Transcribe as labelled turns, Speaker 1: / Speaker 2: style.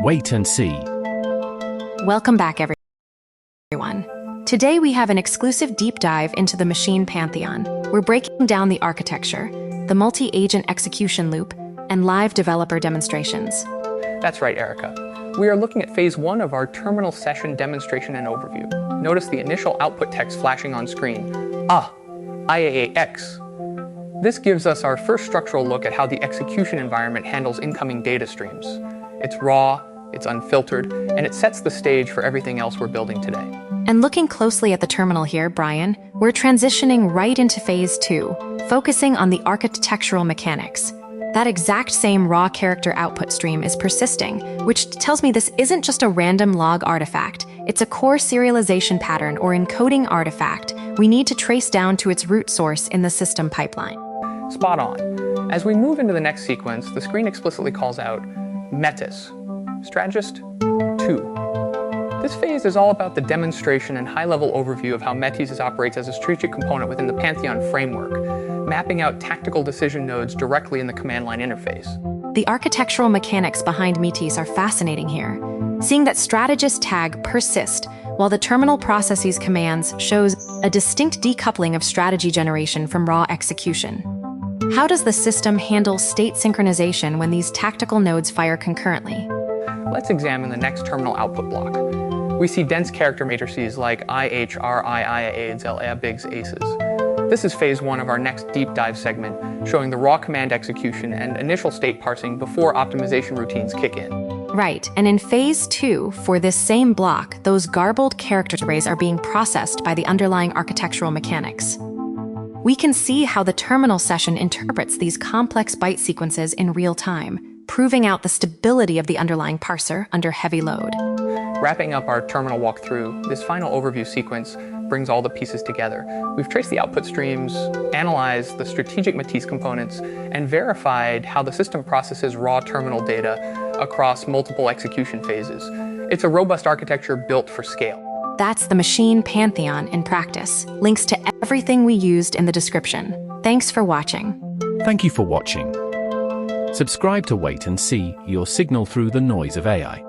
Speaker 1: Wait and see.
Speaker 2: Welcome back, everyone. Today we have an exclusive deep dive into the Machine Pantheon. We're breaking down the architecture, the multi-agent execution loop, and live developer demonstrations.
Speaker 3: That's right, Erica. We are looking at phase 1 of our terminal session demonstration and overview. Notice the initial output text flashing on screen. IAAX. This gives us our first structural look at how the execution environment handles incoming data streams. It's raw, it's unfiltered, and it sets the stage for everything else we're building today.
Speaker 2: And looking closely at the terminal here, Brian, we're transitioning right into phase 2, focusing on the architectural mechanics. That exact same raw character output stream is persisting, which tells me this isn't just a random log artifact. It's a core serialization pattern or encoding artifact we need to trace down to its root source in the system pipeline.
Speaker 3: Spot on. As we move into the next sequence, the screen explicitly calls out Metis, Strategist 2. This phase is all about the demonstration and high-level overview of how Metis operates as a strategic component within the Pantheon framework, mapping out tactical decision nodes directly in the command line interface.
Speaker 2: The architectural mechanics behind Metis are fascinating here. Seeing that strategist tag persist while the terminal processes commands shows a distinct decoupling of strategy generation from raw execution. How does the system handle state synchronization when these tactical nodes fire concurrently?
Speaker 3: Let's examine the next terminal output block. We see dense character matrices like IH, RI, AIDS, LA, BIGS, ACEs. This is phase 1 of our next deep dive segment, showing the raw command execution and initial state parsing before optimization routines kick in.
Speaker 2: Right, and in phase 2, for this same block, those garbled character arrays are being processed by the underlying architectural mechanics. We can see how the terminal session interprets these complex byte sequences in real time, proving out the stability of the underlying parser under heavy load.
Speaker 3: Wrapping up our terminal walkthrough, this final overview sequence brings all the pieces together. We've traced the output streams, analyzed the strategic Matisse components, and verified how the system processes raw terminal data across multiple execution phases. It's a robust architecture built for scale.
Speaker 2: That's the Machine Pantheon in practice. Links to everything we used in the description. Thanks for watching.
Speaker 1: Thank you for watching. Subscribe to Wait and See, your signal through the noise of AI.